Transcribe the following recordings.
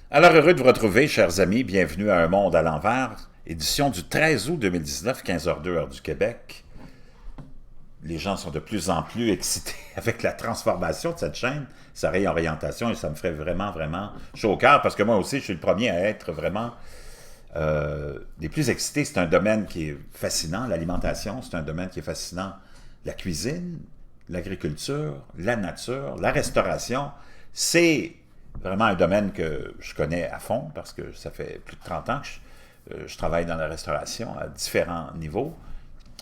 Alors, heureux de vous retrouver, chers amis. Bienvenue à Un monde à l'envers, édition du 13 août 2019, 15h02, heure du Québec. Les gens sont de plus en plus excités avec la transformation de cette chaîne, sa réorientation, et ça me ferait vraiment, vraiment chaud au cœur, parce que moi aussi, je suis le premier à être vraiment des plus excités. C'est un domaine qui est fascinant, l'alimentation, c'est un domaine qui est fascinant. La cuisine, l'agriculture, la nature, la restauration, c'est vraiment un domaine que je connais à fond parce que ça fait plus de 30 ans que je travaille dans la restauration à différents niveaux,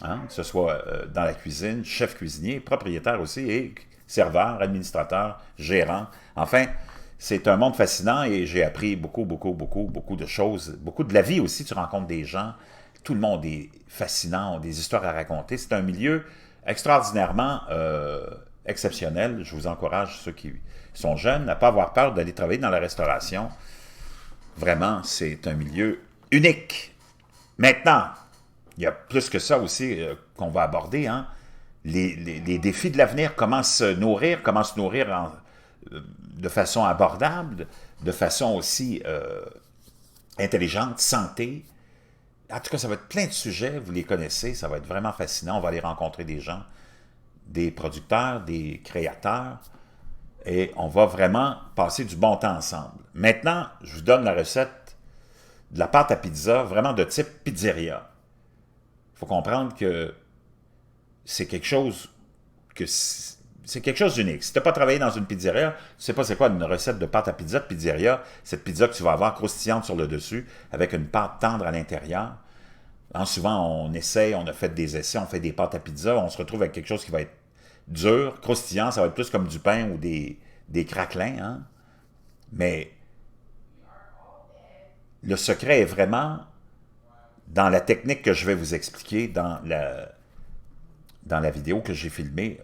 hein, que ce soit dans la cuisine, chef cuisinier, propriétaire aussi, et serveur, administrateur, gérant. Enfin, c'est un monde fascinant et j'ai appris beaucoup de choses, beaucoup de la vie aussi. Tu rencontres des gens, tout le monde est fascinant, ont des histoires à raconter. C'est un milieu extraordinairement exceptionnel. Je vous encourage, ceux qui sont jeunes, à ne pas avoir peur d'aller travailler dans la restauration. Vraiment, c'est un milieu unique. Maintenant, il y a plus que ça aussi qu'on va aborder, hein? Les défis de l'avenir, comment se nourrir de façon abordable, de façon aussi intelligente, santé. En tout cas, ça va être plein de sujets, vous les connaissez, ça va être vraiment fascinant. On va aller rencontrer des gens, des producteurs, des créateurs, et on va vraiment passer du bon temps ensemble. Maintenant, je vous donne la recette de la pâte à pizza, vraiment de type pizzeria. Il faut comprendre que c'est quelque chose d'unique. Si tu n'as pas travaillé dans une pizzeria, tu ne sais pas c'est quoi une recette de pâte à pizza de pizzeria, cette pizza que tu vas avoir croustillante sur le dessus, avec une pâte tendre à l'intérieur. Hein, souvent, on essaye, on a fait des essais, on fait des pâtes à pizza, on se retrouve avec quelque chose qui va être dur, croustillant, ça va être plus comme du pain ou des craquelins. Hein? Mais le secret est vraiment dans la technique que je vais vous expliquer dans la vidéo que j'ai filmée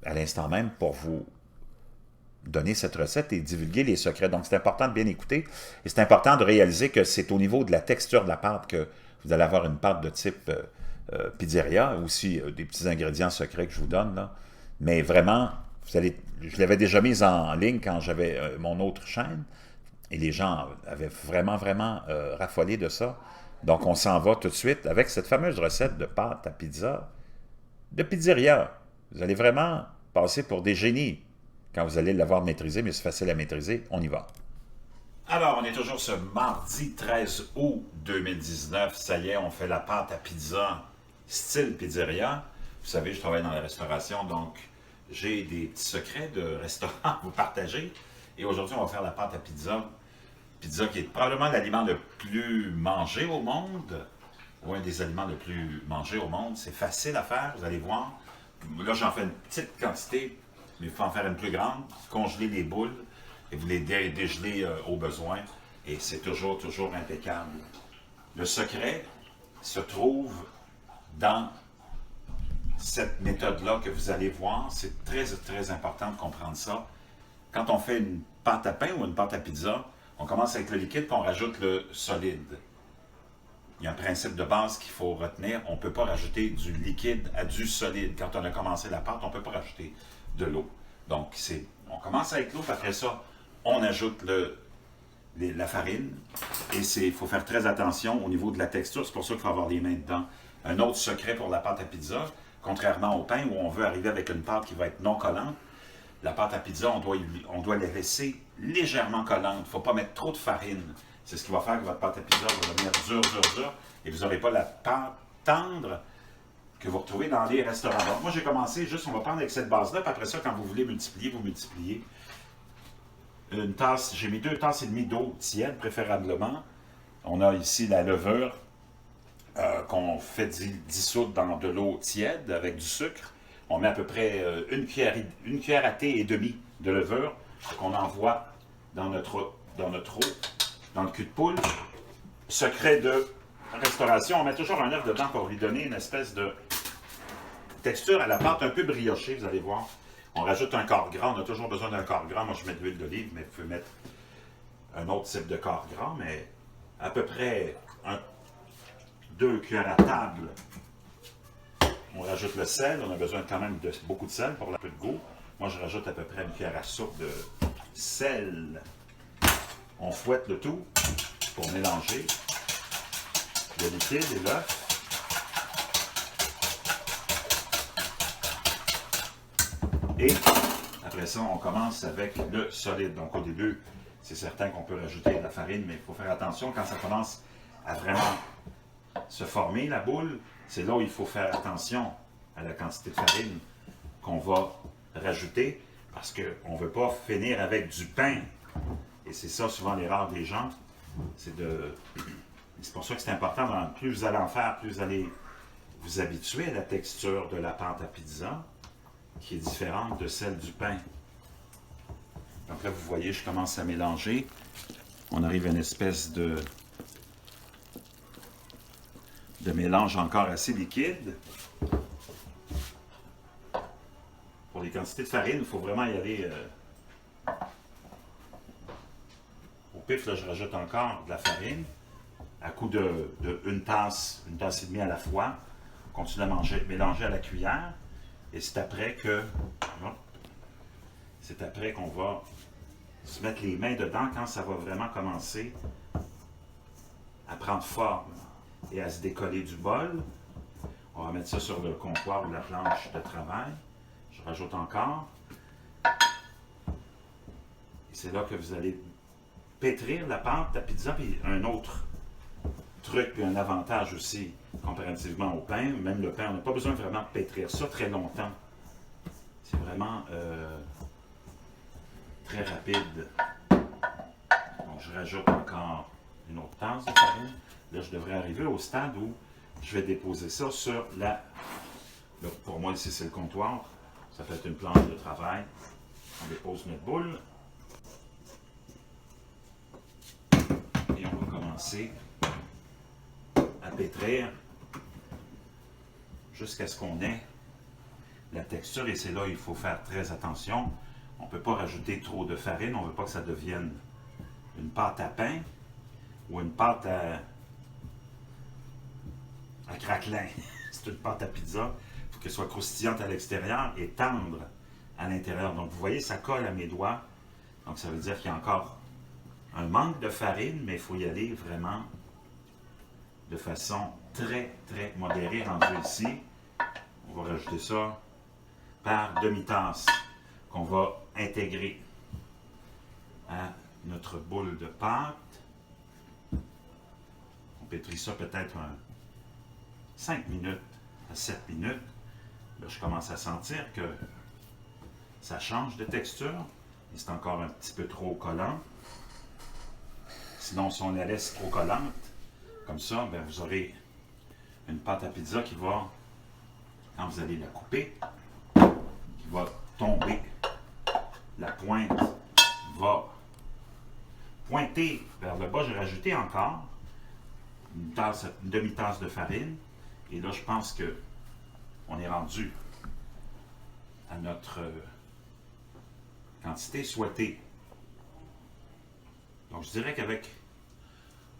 à l'instant même pour vous donner cette recette et divulguer les secrets. Donc, c'est important de bien écouter et c'est important de réaliser que c'est au niveau de la texture de la pâte que vous allez avoir une pâte de type pizzeria, aussi des petits ingrédients secrets que je vous donne, là. Mais vraiment, je l'avais déjà mise en ligne quand j'avais mon autre chaîne et les gens avaient vraiment raffolé de ça. Donc, on s'en va tout de suite avec cette fameuse recette de pâte à pizza de pizzeria. Vous allez vraiment passer pour des génies quand vous allez l'avoir maîtrisé, mais c'est facile à maîtriser. On y va. Alors, on est toujours ce mardi 13 août 2019. Ça y est, on fait la pâte à pizza style pizzeria. Vous savez, je travaille dans la restauration, donc j'ai des petits secrets de restaurant à vous partager. Et aujourd'hui, on va faire la pâte à pizza. Pizza qui est probablement l'aliment le plus mangé au monde, ou un des aliments le plus mangés au monde. C'est facile à faire, vous allez voir. Là, j'en fais une petite quantité, mais il faut en faire une plus grande. Congeler les boules et vous les dégeler au besoin. Et c'est toujours impeccable. Le secret se trouve dans cette méthode-là que vous allez voir. C'est très important de comprendre ça. Quand on fait une pâte à pain ou une pâte à pizza, on commence avec le liquide puis on rajoute le solide. Il y a un principe de base qu'il faut retenir. On ne peut pas rajouter du liquide à du solide. Quand on a commencé la pâte, on ne peut pas rajouter de l'eau. Donc, on commence avec l'eau, puis après ça, on ajoute la farine. Et il faut faire très attention au niveau de la texture. C'est pour ça qu'il faut avoir les mains dedans. Un autre secret pour la pâte à pizza, contrairement au pain où on veut arriver avec une pâte qui va être non collante, la pâte à pizza, on doit la laisser légèrement collante. Il ne faut pas mettre trop de farine. C'est ce qui va faire que votre pâte à pizza va devenir dure, et vous n'aurez pas la pâte tendre que vous retrouvez dans les restaurants. Donc, moi, j'ai commencé juste, on va prendre avec cette base-là, puis après ça, quand vous voulez multiplier, vous multipliez. Une tasse, j'ai mis 2 tasses et demie d'eau tiède, préférablement. On a ici la levure qu'on fait dissoudre dans de l'eau tiède avec du sucre. On met à peu près une cuillère à thé et demie de levure qu'on envoie dans notre eau, dans le cul de poule. Secret de restauration, on met toujours un œuf dedans pour lui donner une espèce de texture à la pâte un peu briochée, vous allez voir. On rajoute un quart gras, on a toujours besoin d'un quart gras. Moi, je mets de l'huile d'olive, mais vous pouvez mettre un autre type de quart gras, mais à peu près 2 cuillères à table. On rajoute le sel, on a besoin quand même de beaucoup de sel pour un peu de goût. Moi, je rajoute à peu près une cuillère à soupe de sel. On fouette le tout pour mélanger le liquide et l'œuf. Et après ça, on commence avec le solide. Donc au début, c'est certain qu'on peut rajouter de la farine, mais il faut faire attention quand ça commence à vraiment se former, la boule. C'est là où il faut faire attention à la quantité de farine qu'on va rajouter, parce qu'on ne veut pas finir avec du pain. Et c'est ça souvent l'erreur des gens. C'est pour ça que c'est important, plus vous allez en faire, plus vous allez vous habituer à la texture de la pâte à pizza, qui est différente de celle du pain. Donc là, vous voyez, je commence à mélanger. On arrive à une espèce de mélange encore assez liquide. Pour les quantités de farine, il faut vraiment y aller au pif. Là, je rajoute encore de la farine à coup de une tasse et demie à la fois. On continue à mélanger à la cuillère. Et c'est après qu'on va se mettre les mains dedans quand ça va vraiment commencer à prendre forme et à se décoller du bol. On va mettre ça sur le comptoir ou la planche de travail. Je rajoute encore. Et c'est là que vous allez pétrir la pâte à pizza. Puis un autre truc, puis un avantage aussi, comparativement au pain, même le pain, on n'a pas besoin vraiment de pétrir ça très longtemps. C'est vraiment très rapide. Donc je rajoute encore une autre tasse de farine. Là, je devrais arriver au stade où je vais déposer ça sur la... Là, pour moi, ici, c'est le comptoir. Ça peut être une planche de travail. On dépose notre boule. Et on va commencer à pétrir jusqu'à ce qu'on ait la texture. Et c'est là où il faut faire très attention. On ne peut pas rajouter trop de farine. On ne veut pas que ça devienne une pâte à pain ou une pâte à craquelin. C'est une pâte à pizza. Il faut qu'elle soit croustillante à l'extérieur et tendre à l'intérieur. Donc, vous voyez, ça colle à mes doigts. Donc, ça veut dire qu'il y a encore un manque de farine, mais il faut y aller vraiment de façon très, très modérée. Rendu ici, on va rajouter ça par demi-tasse qu'on va intégrer à notre boule de pâte. On pétrit ça peut-être 5 minutes à 7 minutes. Là, je commence à sentir que ça change de texture. Et c'est encore un petit peu trop collant. Sinon, si on la laisse trop collante, comme ça, bien, vous aurez une pâte à pizza qui va, quand vous allez la couper, qui va tomber. La pointe va pointer vers le bas. J'ai rajouté encore une demi-tasse de farine. Et là, je pense qu'on est rendu à notre quantité souhaitée. Donc, je dirais qu'avec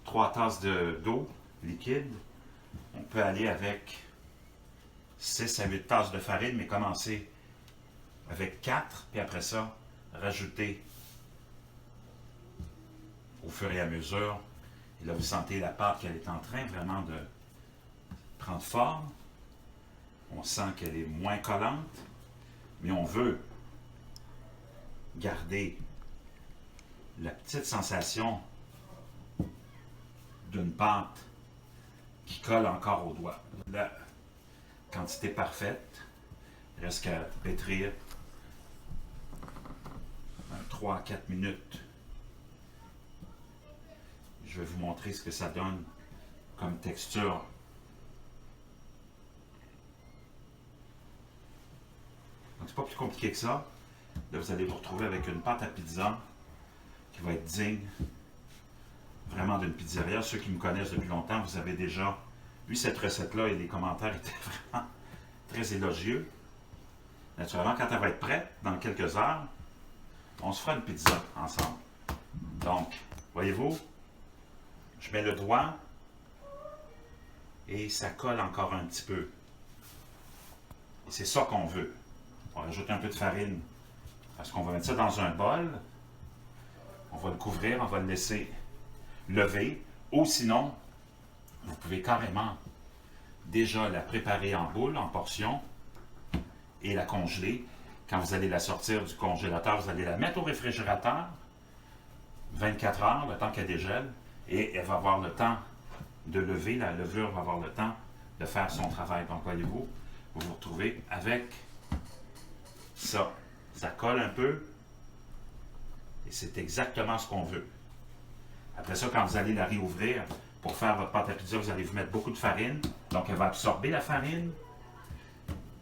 3 tasses d'eau liquide, on peut aller avec 6 à 8 tasses de farine, mais commencer avec 4, puis après ça, rajouter au fur et à mesure. Et là, vous sentez la pâte qu'elle est en train vraiment de prendre forme. On sent qu'elle est moins collante, mais on veut garder la petite sensation d'une pâte qui colle encore au doigt. La quantité parfaite, il reste qu'à pétrir 3 à 4 minutes. Je vais vous montrer ce que ça donne comme texture. Donc, c'est pas plus compliqué que ça. Là, vous allez vous retrouver avec une pâte à pizza qui va être digne vraiment d'une pizzeria. Ceux qui me connaissent depuis longtemps, vous avez déjà vu cette recette-là et les commentaires étaient vraiment très élogieux. Naturellement, quand elle va être prête, dans quelques heures, on se fera une pizza ensemble. Donc, voyez-vous, je mets le doigt et ça colle encore un petit peu. Et c'est ça qu'on veut. On va rajouter un peu de farine parce qu'on va mettre ça dans un bol On va le couvrir, on va le laisser lever. Ou sinon, vous pouvez carrément déjà la préparer en boule, en portions, et la congeler. Quand vous allez la sortir du congélateur, vous allez la mettre au réfrigérateur, 24 heures, le temps qu'elle dégèle, et elle va avoir le temps de lever, la levure va avoir le temps de faire son travail. Donc, voyez-vous, vous vous retrouvez avec ça. Ça colle un peu, et c'est exactement ce qu'on veut. Après ça, quand vous allez la réouvrir, pour faire votre pâte à pizza, vous allez vous mettre beaucoup de farine. Donc, elle va absorber la farine.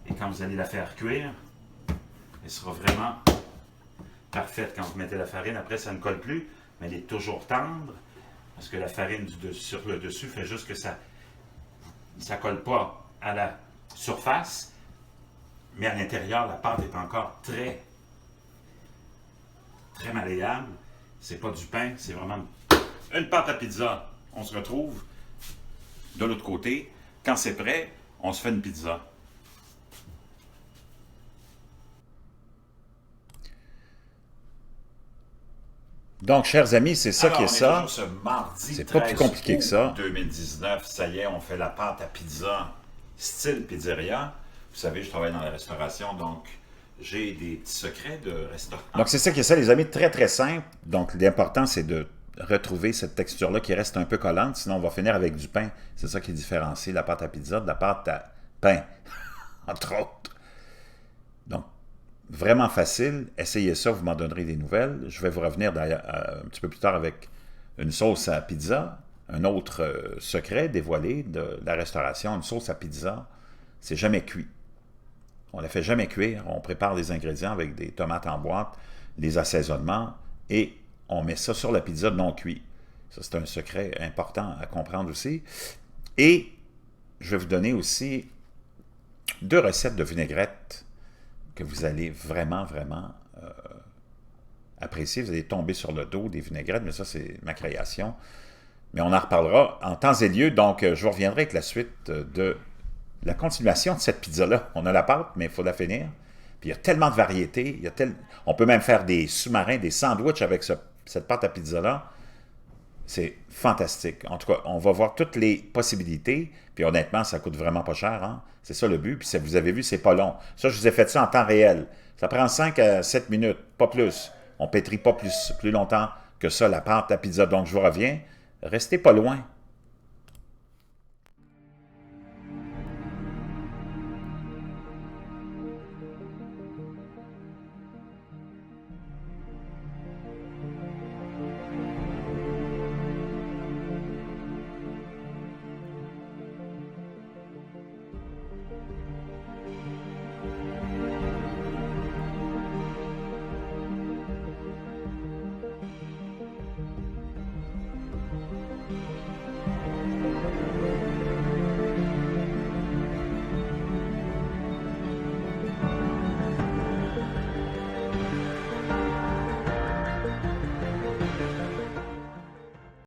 Et quand vous allez la faire cuire, elle sera vraiment parfaite quand vous mettez la farine. Après, ça ne colle plus, mais elle est toujours tendre. Parce que la farine sur le dessus fait juste que ça ne colle pas à la surface. Mais à l'intérieur, la pâte est encore très, très malléable. C'est pas du pain, c'est vraiment une pâte à pizza. On se retrouve de l'autre côté. Quand c'est prêt, on se fait une pizza. Donc, chers amis, c'est ça qui est ça. Ce mardi, c'est pas plus compliqué que ça. 2019, ça y est, on fait la pâte à pizza style pizzeria. Vous savez, je travaille dans la restauration, donc j'ai des petits secrets de restaurant. Donc, c'est ça qui est ça, les amis, très, très simple. Donc, l'important, c'est de retrouver cette texture-là qui reste un peu collante, sinon on va finir avec du pain. C'est ça qui différencie la pâte à pizza de la pâte à pain, entre autres. Donc, vraiment facile. Essayez ça, vous m'en donnerez des nouvelles. Je vais vous revenir d'ailleurs un petit peu plus tard avec une sauce à pizza, un autre secret dévoilé de la restauration, une sauce à pizza, c'est jamais cuit. On ne la fait jamais cuire. On prépare les ingrédients avec des tomates en boîte, les assaisonnements, et on met ça sur la pizza non cuit. Ça, c'est un secret important à comprendre aussi. Et je vais vous donner aussi 2 recettes de vinaigrette que vous allez vraiment, vraiment apprécier. Vous allez tomber sur le dos des vinaigrettes, mais ça, c'est ma création. Mais on en reparlera en temps et lieu. Donc, je vous reviendrai avec la suite de la continuation de cette pizza-là. On a la pâte, mais il faut la finir. Puis il y a tellement de variétés. On peut même faire des sous-marins, des sandwichs avec cette pâte à pizza-là. C'est fantastique. En tout cas, on va voir toutes les possibilités. Puis honnêtement, ça coûte vraiment pas cher. Hein? C'est ça le but. Puis vous avez vu, c'est pas long. Ça, je vous ai fait ça en temps réel. Ça prend 5 à 7 minutes, pas plus. On pétrit pas plus longtemps que ça, la pâte à pizza. Donc, je vous reviens. Restez pas loin.